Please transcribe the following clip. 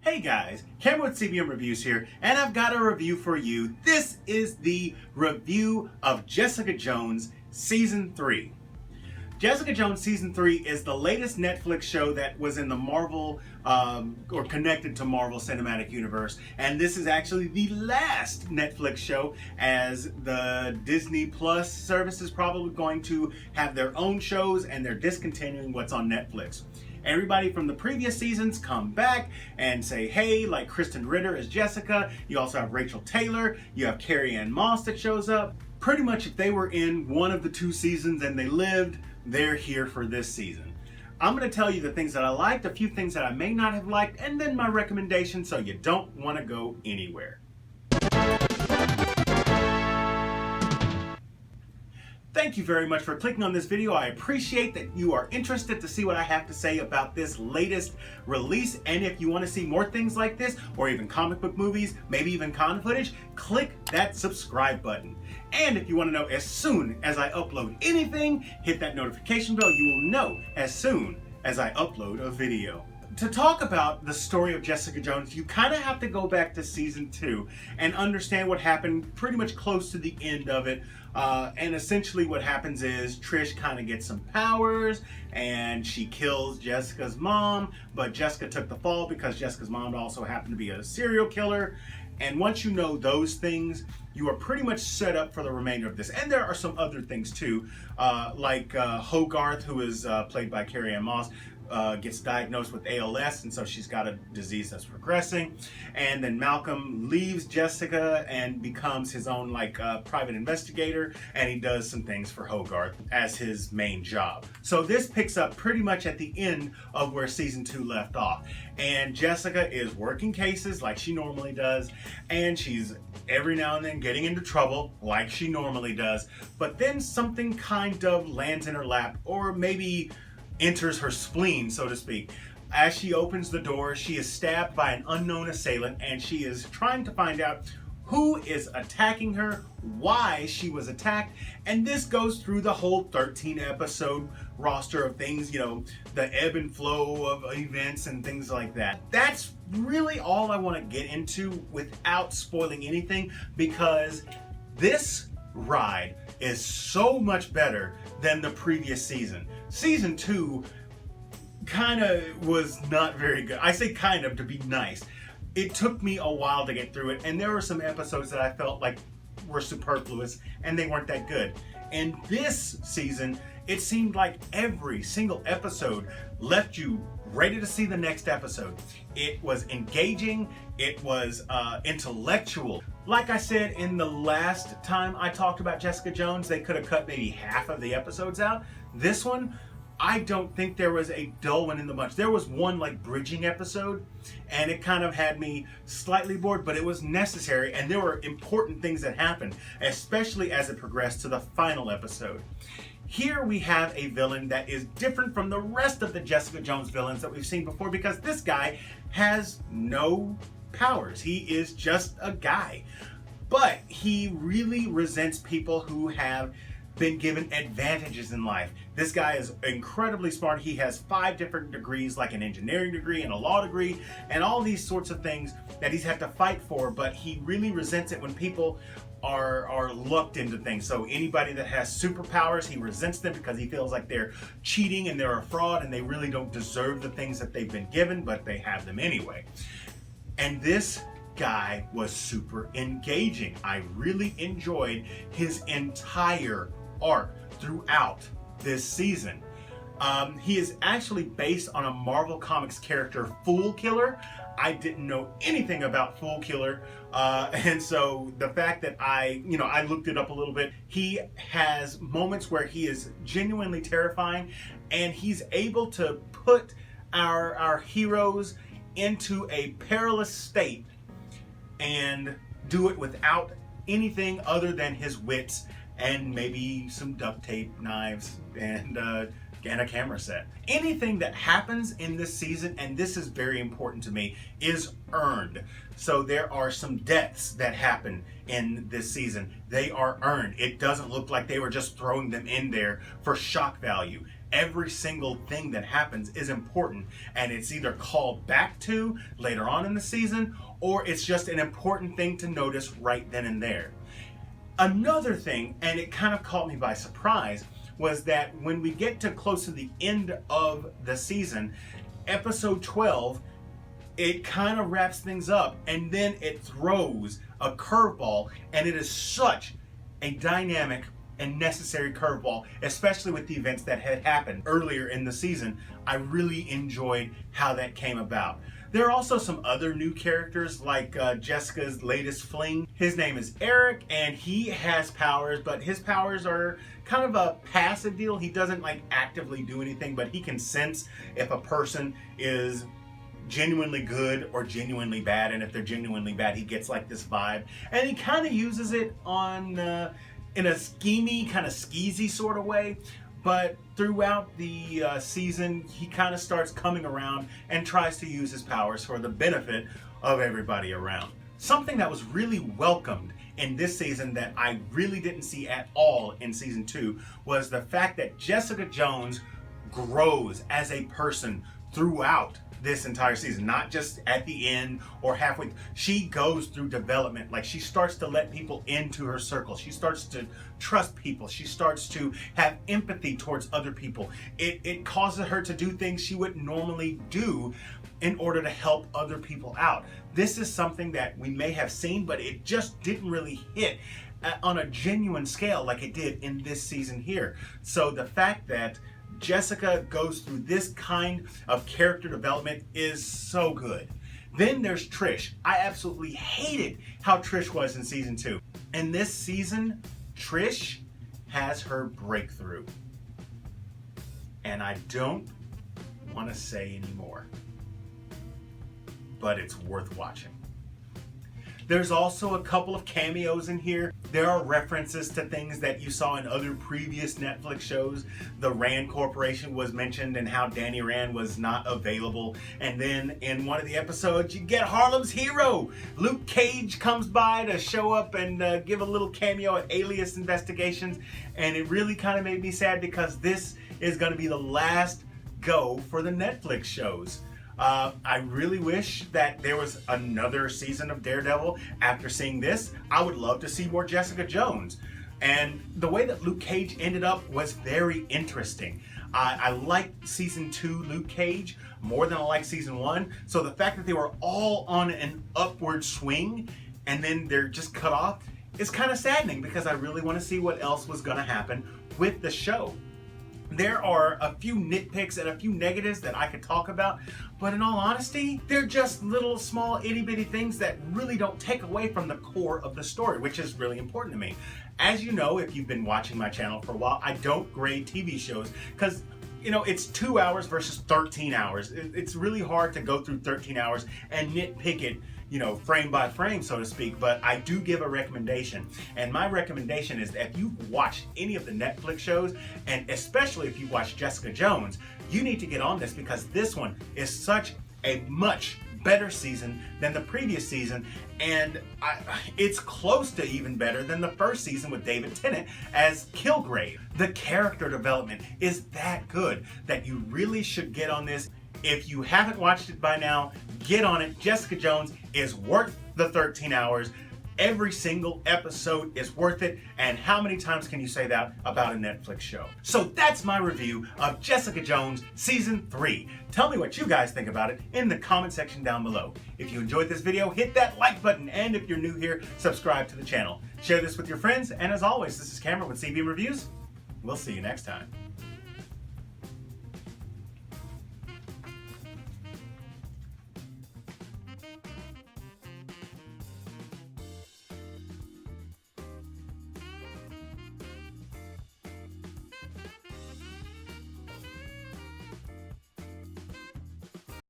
Hey guys, Cameron with CBM Reviews here, and I've got a review for you. This is the review of Jessica Jones Season 3. Jessica Jones Season 3 is the latest Netflix show that was in the Marvel, or connected to Marvel Cinematic Universe. And this is actually the last Netflix show, as the Disney Plus service is probably going to have their own shows and they're discontinuing what's on Netflix. Everybody from the previous seasons come back and say, hey, like Krysten Ritter as Jessica. You also have Rachel Taylor. You have Carrie-Anne Moss that shows up. Pretty much if they were in one of the two seasons and they lived, they're here for this season. I'm going to tell you the things that I liked, a few things that I may not have liked, and then my recommendation, so you don't want to go anywhere. Thank you very much for clicking on this video. I appreciate that you are interested to see what I have to say about this latest release. And if you want to see more things like this, or even comic book movies, maybe even con footage, click that subscribe button. And if you want to know as soon as I upload anything, hit that notification bell. You will know as soon as I upload a video. To talk about the story of Jessica Jones, you kind of have to go back to Season 2 and understand what happened pretty much close to the end of it. And essentially what happens is Trish kind of gets some powers and she kills Jessica's mom, but Jessica took the fall because Jessica's mom also happened to be a serial killer. And once you know those things, you are pretty much set up for the remainder of this. And there are some other things too, like Hogarth, who is played by Carrie-Anne Moss, gets diagnosed with ALS, and so she's got a disease that's progressing. And then Malcolm leaves Jessica and becomes his own private investigator, and he does some things for Hogarth as his main job. So this picks up pretty much at the end of where Season 2 left off. And Jessica is working cases like she normally does, and she's every now and then getting into trouble like she normally does. But then something kind of lands in her lap, or maybe enters her spleen, so to speak. As she opens the door, she is stabbed by an unknown assailant, and she is trying to find out who is attacking her, why she was attacked, and this goes through the whole 13 episode roster of things, you know, the ebb and flow of events and things like that. That's really all I want to get into without spoiling anything, because this ride is so much better than the previous season. Season 2 kind of was not very good. I say kind of to be nice. It took me a while to get through it, and there were some episodes that I felt like were superfluous and they weren't that good. And this season, it seemed like every single episode left you ready to see the next episode. It was engaging, it was intellectual. Like I said in the last time I talked about Jessica Jones, they could have cut maybe half of the episodes out. This one, I don't think there was a dull one in the bunch. There was one bridging episode, and it kind of had me slightly bored, but it was necessary, and there were important things that happened, especially as it progressed to the final episode. Here we have a villain that is different from the rest of the Jessica Jones villains that we've seen before, because this guy has no powers. He is just a guy. But he really resents people who have been given advantages in life. This guy is incredibly smart. He has 5 different degrees, like an engineering degree and a law degree, and all these sorts of things that he's had to fight for, but he really resents it when people are lucked into things. So anybody that has superpowers, he resents them because he feels like they're cheating and they're a fraud and they really don't deserve the things that they've been given, but they have them anyway. And this guy was super engaging. I really enjoyed his entire arc throughout this season. He is actually based on a Marvel Comics character, Fool Killer. I didn't know anything about Fool Killer, and so the fact that I looked it up a little bit. He has moments where he is genuinely terrifying, and he's able to put our heroes into a perilous state and do it without anything other than his wits and maybe some duct tape, knives, and a camera set. Anything that happens in this season, and this is very important to me, is earned. So there are some deaths that happen in this season. They are earned. It doesn't look like they were just throwing them in there for shock value. every single thing that happens is important, and it's either called back to later on in the season, or it's just an important thing to notice right then and there. Another thing, and it kind of caught me by surprise, was that when we get to close to the end of the season, episode 12, it kind of wraps things up, and then it throws a curveball, and it is such a dynamic and necessary curveball, especially with the events that had happened earlier in the season. I really enjoyed how that came about. There are also some other new characters, like Jessica's latest fling. His name is Eric, and he has powers, but his powers are kind of a passive deal. He doesn't like actively do anything, but he can sense if a person is genuinely good or genuinely bad, and if they're genuinely bad, he gets like this vibe, and he kind of uses it on in a schemy, kind of skeezy sort of way. But throughout the season, he kind of starts coming around and tries to use his powers for the benefit of everybody around. Something that was really welcomed in this season that I really didn't see at all in season 2 was the fact that Jessica Jones grows as a person throughout this entire season, not just at the end or halfway. She goes through development. Like, she starts to let people into her circle. She starts to trust people. She starts to have empathy towards other people. It causes her to do things she wouldn't normally do in order to help other people out. This is something that we may have seen, but it just didn't really hit on a genuine scale like it did in this season here. So the fact that Jessica goes through this kind of character development is so good. Then there's Trish. I absolutely hated how Trish was in season 2. In this season, Trish has her breakthrough. And I don't want to say anymore, but it's worth watching. There's also a couple of cameos in here. There are references to things that you saw in other previous Netflix shows. The Rand Corporation was mentioned and how Danny Rand was not available. And then in one of the episodes, you get Harlem's hero. Luke Cage comes by to show up and give a little cameo at Alias Investigations. And it really kind of made me sad because this is going to be the last go for the Netflix shows. I really wish that there was another season of Daredevil after seeing this. I would love to see more Jessica Jones. And the way that Luke Cage ended up was very interesting. I liked season 2 Luke Cage more than I liked season 1. So the fact that they were all on an upward swing and then they're just cut off is kind of saddening, because I really want to see what else was going to happen with the show. There are a few nitpicks and a few negatives that I could talk about, but in all honesty, they're just little small itty bitty things that really don't take away from the core of the story, which is really important to me. As you know, if you've been watching my channel for a while, I don't grade TV shows because, you know, it's 2 hours versus 13 hours. It's really hard to go through 13 hours and nitpick it, you know, frame by frame, so to speak. But I do give a recommendation, and my recommendation is that if you've watched any of the Netflix shows, and especially if you watched Jessica Jones, you need to get on this, because this one is such a much better season than the previous season, and it's close to even better than the first season with David Tennant as Kilgrave. The character development is that good that you really should get on this. If you haven't watched it by now, get on it. Jessica Jones is worth the 13 hours. Every single episode is worth it. And how many times can you say that about a Netflix show? So that's my review of Jessica Jones Season 3. Tell me what you guys think about it in the comment section down below. If you enjoyed this video, hit that like button. And if you're new here, subscribe to the channel. Share this with your friends. And as always, this is Cameron with CB Reviews. We'll see you next time.